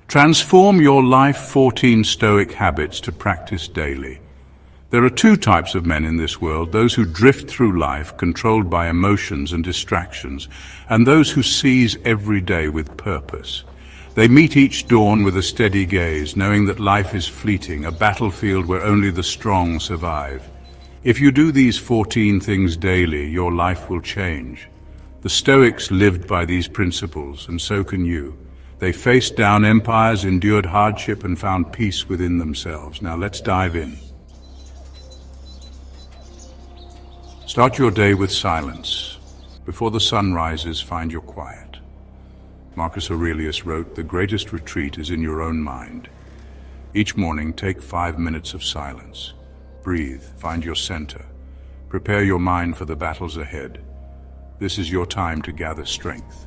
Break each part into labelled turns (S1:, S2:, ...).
S1: Transform your life 14 Stoic habits to practice daily. There are two types of men in this world, those who drift through life controlled by emotions and distractions, and those who seize every day with purpose. They meet each dawn with a steady gaze, knowing that life is fleeting, a battlefield where only the strong survive. If you do these 14 things daily, your life will change. The Stoics lived by these principles, and so can you. They faced down empires, endured hardship, and found peace within themselves. Now let's dive in. Start your day with silence. Before the sun rises, find your quiet. Marcus Aurelius wrote, "The greatest retreat is in your own mind." Each morning, take 5 minutes of silence. Breathe, find your center. Prepare your mind for the battles ahead. This is your time to gather strength.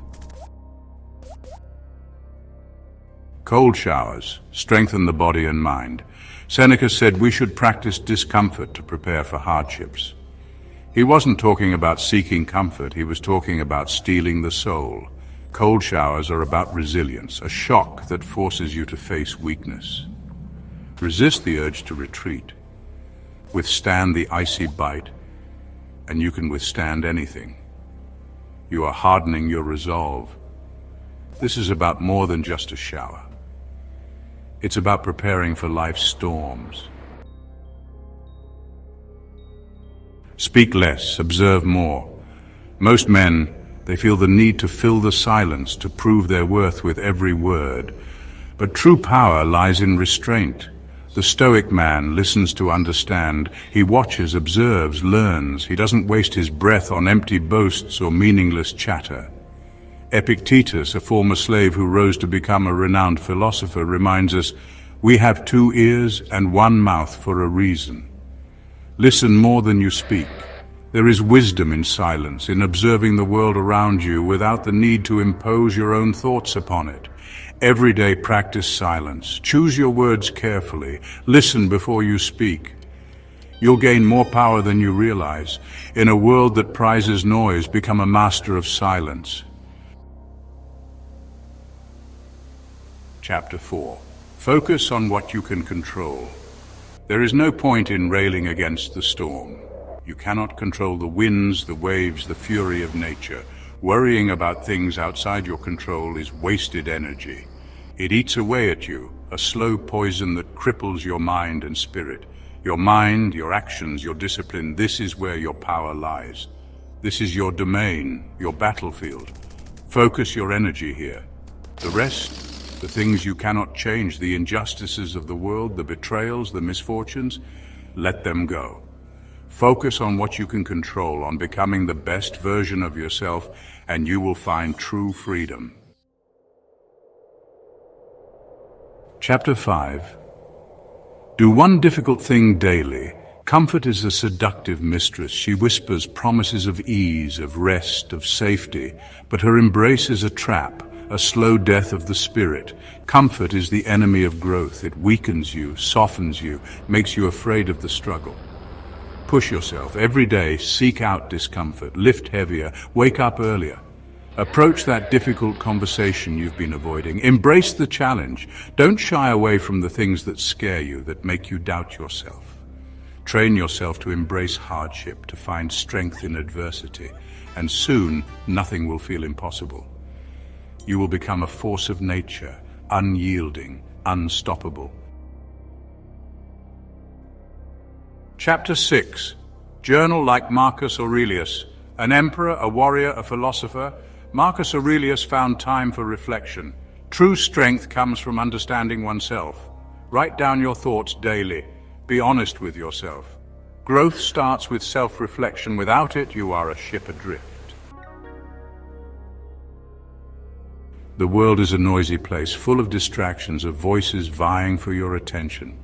S1: Cold showers strengthen the body and mind. Seneca said we should practice discomfort to prepare for hardships. He wasn't talking about seeking comfort, he was talking about steeling the soul. Cold showers are about resilience, a shock that forces you to face weakness. Resist the urge to retreat. Withstand the icy bite, and you can withstand anything. You are hardening your resolve. This is about more than just a shower. It's about preparing for life's storms. Speak less, observe more. Most men, they feel the need to fill the silence to prove their worth with every word. But true power lies in restraint. The Stoic man listens to understand. He watches, observes, learns. He doesn't waste his breath on empty boasts or meaningless chatter. Epictetus, a former slave who rose to become a renowned philosopher, reminds us, we have 2 ears and 1 mouth for a reason. Listen more than you speak. There is wisdom in silence, in observing the world around you without the need to impose your own thoughts upon it. Every day practice silence. Choose your words carefully. Listen before you speak. You'll gain more power than you realize. In a world that prizes noise, become a master of silence. Chapter 4. Focus on what you can control. There is no point in railing against the storm. You cannot control the winds, the waves, the fury of nature. Worrying about things outside your control is wasted energy. It eats away at you, a slow poison that cripples your mind and spirit. Your mind, your actions, your discipline, this is where your power lies. This is your domain, your battlefield. Focus your energy here. The rest, the things you cannot change, the injustices of the world, the betrayals, the misfortunes, let them go. Focus on what you can control, on becoming the best version of yourself, and you will find true freedom. Chapter 5. Do one difficult thing daily. Comfort is a seductive mistress. She whispers promises of ease, of rest, of safety, but her embrace is a trap, a slow death of the spirit. Comfort is the enemy of growth. It weakens you, softens you, makes you afraid of the struggle. Push yourself. Every day, seek out discomfort. Lift heavier. Wake up earlier. Approach that difficult conversation you've been avoiding. Embrace the challenge. Don't shy away from the things that scare you, that make you doubt yourself. Train yourself to embrace hardship, to find strength in adversity, and soon nothing will feel impossible. You will become a force of nature, unyielding, unstoppable. Chapter 6. Journal like Marcus Aurelius. An emperor, a warrior, a philosopher, Marcus Aurelius found time for reflection. True strength comes from understanding oneself. Write down your thoughts daily. Be honest with yourself. Growth starts with self-reflection. Without it, you are a ship adrift. The world is a noisy place, full of distractions, of voices vying for your attention.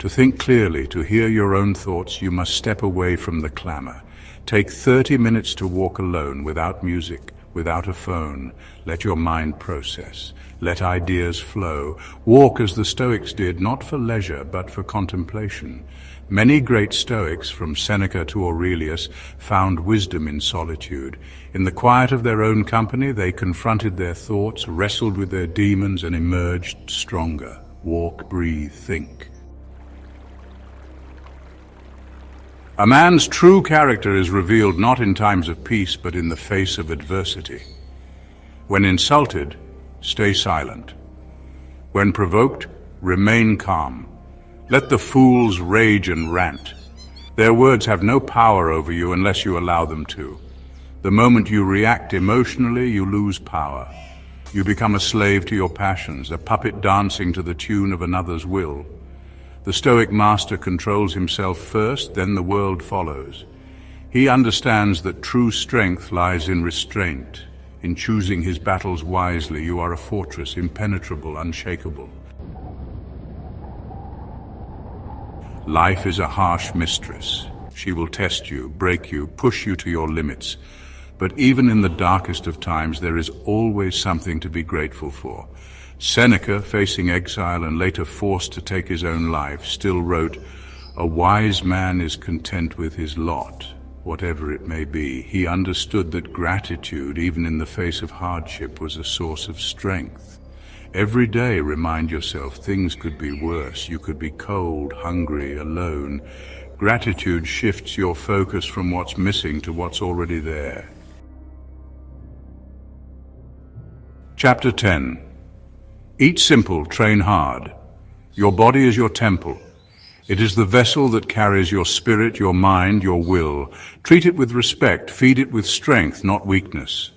S1: To think clearly, to hear your own thoughts, you must step away from the clamor. Take 30 minutes to walk alone, without music, without a phone. Let your mind process. Let ideas flow. Walk as the Stoics did, not for leisure, but for contemplation. Many great Stoics, from Seneca to Aurelius, found wisdom in solitude. In the quiet of their own company, they confronted their thoughts, wrestled with their demons, and emerged stronger. Walk, breathe, think. A man's true character is revealed not in times of peace, but in the face of adversity. When insulted, stay silent. When provoked, remain calm. Let the fools rage and rant. Their words have no power over you unless you allow them to. The moment you react emotionally, you lose power. You become a slave to your passions, a puppet dancing to the tune of another's will. The Stoic master controls himself first, then the world follows. He understands that true strength lies in restraint. In choosing his battles wisely, you are a fortress, impenetrable, unshakable. Life is a harsh mistress. She will test you, break you, push you to your limits. But even in the darkest of times, there is always something to be grateful for. Seneca, facing exile and later forced to take his own life, still wrote, "A wise man is content with his lot, whatever it may be." He understood that gratitude, even in the face of hardship, was a source of strength. Every day remind yourself things could be worse. You could be cold, hungry, alone. Gratitude shifts your focus from what's missing to what's already there. Chapter 10. Eat simple, train hard. Your body is your temple. It is the vessel that carries your spirit, your mind, your will. Treat it with respect, feed it with strength, not weakness.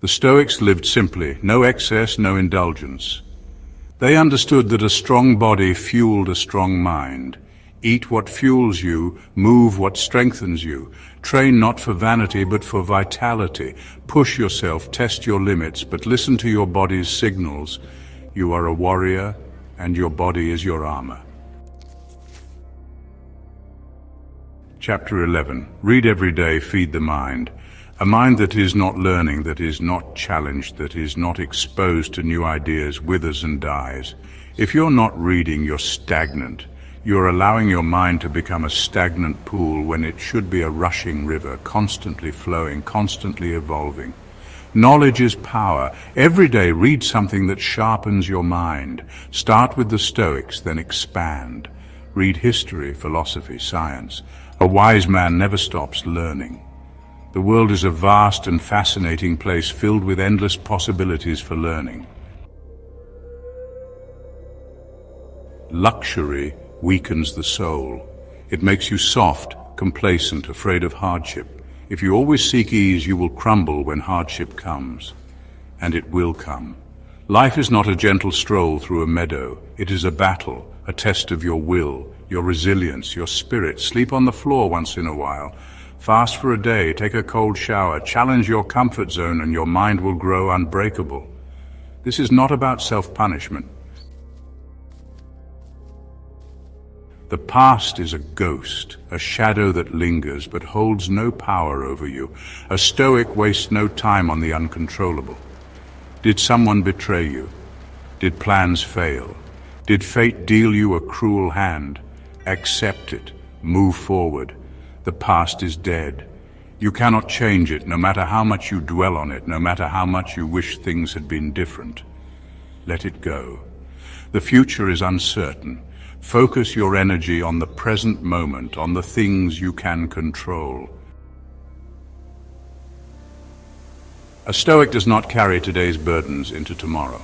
S1: The Stoics lived simply, no excess, no indulgence. They understood that a strong body fueled a strong mind. Eat what fuels you, move what strengthens you. Train not for vanity, but for vitality. Push yourself, test your limits, but listen to your body's signals. You are a warrior, and your body is your armor. Chapter 11. Read every day, feed the mind. A mind that is not learning, that is not challenged, that is not exposed to new ideas, withers and dies. If you're not reading, you're stagnant. You're allowing your mind to become a stagnant pool when it should be a rushing river, constantly flowing, constantly evolving. Knowledge is power. Every day read something that sharpens your mind. Start with the Stoics, then expand. Read history, philosophy, science. A wise man never stops learning. The world is a vast and fascinating place filled with endless possibilities for learning. Luxury weakens the soul. It makes you soft, complacent, afraid of hardship. If you always seek ease, you will crumble when hardship comes. And it will come. Life is not a gentle stroll through a meadow. It is a battle, a test of your will, your resilience, your spirit. Sleep on the floor once in a while. Fast for a day, take a cold shower, challenge your comfort zone, and your mind will grow unbreakable. This is not about self-punishment. The past is a ghost, a shadow that lingers but holds no power over you. A Stoic wastes no time on the uncontrollable. Did someone betray you? Did plans fail? Did fate deal you a cruel hand? Accept it. Move forward. The past is dead. You cannot change it, no matter how much you dwell on it, no matter how much you wish things had been different. Let it go. The future is uncertain. Focus your energy on the present moment, on the things you can control. A Stoic does not carry today's burdens into tomorrow.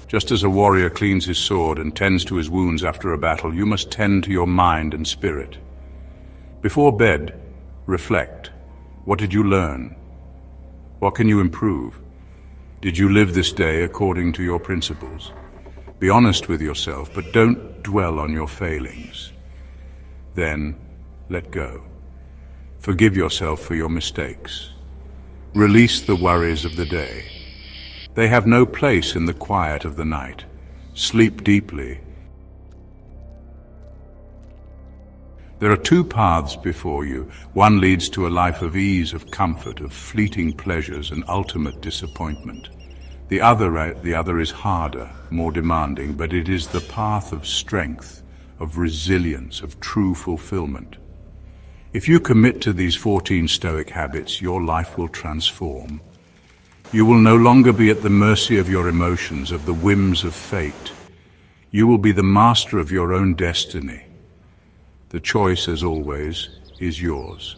S1: Just as a warrior cleans his sword and tends to his wounds after a battle, you must tend to your mind and spirit. Before bed, reflect. What did you learn? What can you improve? Did you live this day according to your principles? Be honest with yourself, but don't dwell on your failings. Then, let go. Forgive yourself for your mistakes. Release the worries of the day. They have no place in the quiet of the night. Sleep deeply. There are two paths before you. One leads to a life of ease, of comfort, of fleeting pleasures and ultimate disappointment. The other is harder, more demanding, but it is the path of strength, of resilience, of true fulfillment. If you commit to these 14 Stoic habits, your life will transform. You will no longer be at the mercy of your emotions, of the whims of fate. You will be the master of your own destiny. The choice, as always, is yours.